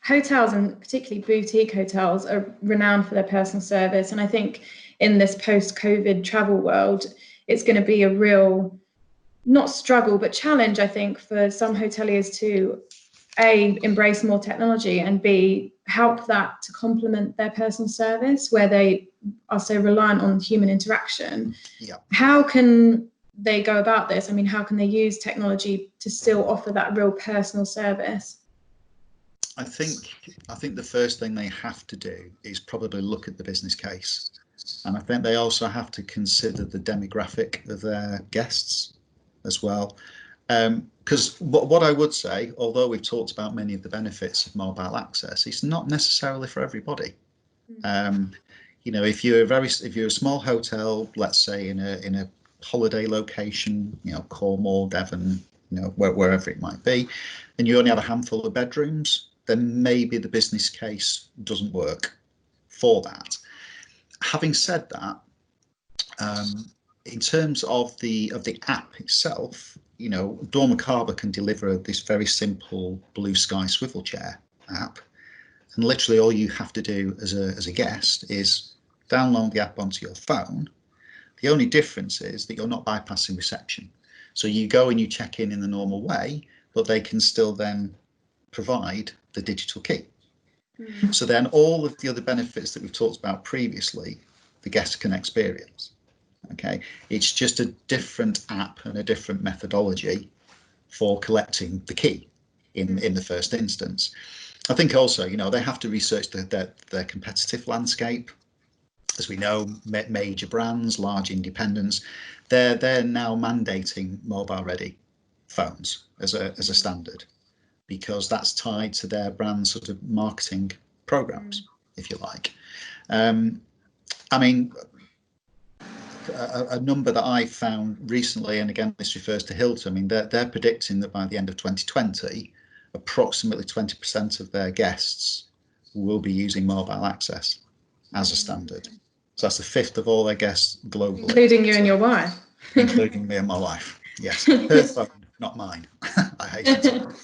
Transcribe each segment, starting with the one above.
hotels, and particularly boutique hotels, are renowned for their personal service. And I think in this post-COVID travel world, it's going to be a real, not struggle, but challenge, I think, for some hoteliers to A, embrace more technology, and B, help that to complement their personal service where they are so reliant on human interaction. Yeah. How can they go about this? I mean, how can they use technology to still offer that real personal service? I think the first thing they have to do is probably look at the business case. And I think they also have to consider the demographic of their guests as well. Because what I would say, although we've talked about many of the benefits of mobile access, it's not necessarily for everybody. You know, if you're a small hotel, let's say in a holiday location, you know, Cornwall, Devon, you know, wherever it might be, and you only have a handful of bedrooms, then maybe the business case doesn't work for that. Having said that, in terms of the app itself, you know, dormakaba can deliver this very simple blue sky swivel chair app, and literally all you have to do as a guest is download the app onto your phone. The only difference is that you're not bypassing reception. So you go and you check in the normal way, but they can still then provide the digital key. So then all of the other benefits that we've talked about previously, the guest can experience. Okay, it's just a different app and a different methodology for collecting the key in the first instance. I think also, you know, they have to research their competitive landscape. As we know, major brands, large independents, they're now mandating mobile ready phones as a standard, because that's tied to their brand sort of marketing programs, if you like. I mean, a number that I found recently, and again this refers to Hilton, I mean they're predicting that by the end of 2020, approximately 20% of their guests will be using mobile access as a standard. So that's a fifth of all their guests globally. Including you and your wife. Including me and my wife, yes. Her phone, not mine. I hasten to.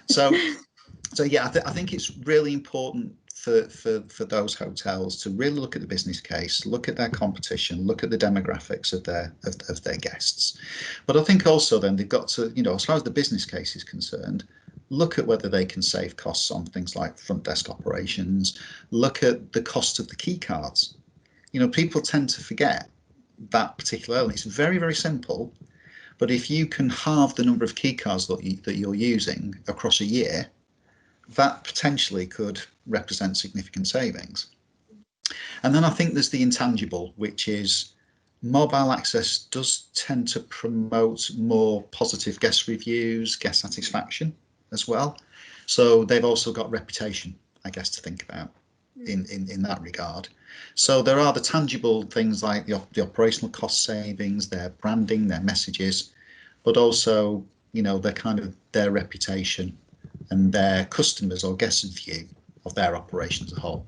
So yeah, I think it's really important for those hotels to really look at the business case, look at their competition, look at the demographics of their guests. But I think also then they've got to, you know, as far as the business case is concerned, look at whether they can save costs on things like front desk operations, look at the cost of the key cards. You know, people tend to forget that particular element. It's very, very simple, but if you can halve the number of key cards that you're using across a year, that potentially could represent significant savings. And then I think there's the intangible, which is mobile access does tend to promote more positive guest reviews, guest satisfaction as well. So they've also got reputation, I guess, to think about in that regard. So there are the tangible things like the operational cost savings, their branding, their messages, but also, you know, their reputation and their customers or guests' view of their operation as a whole.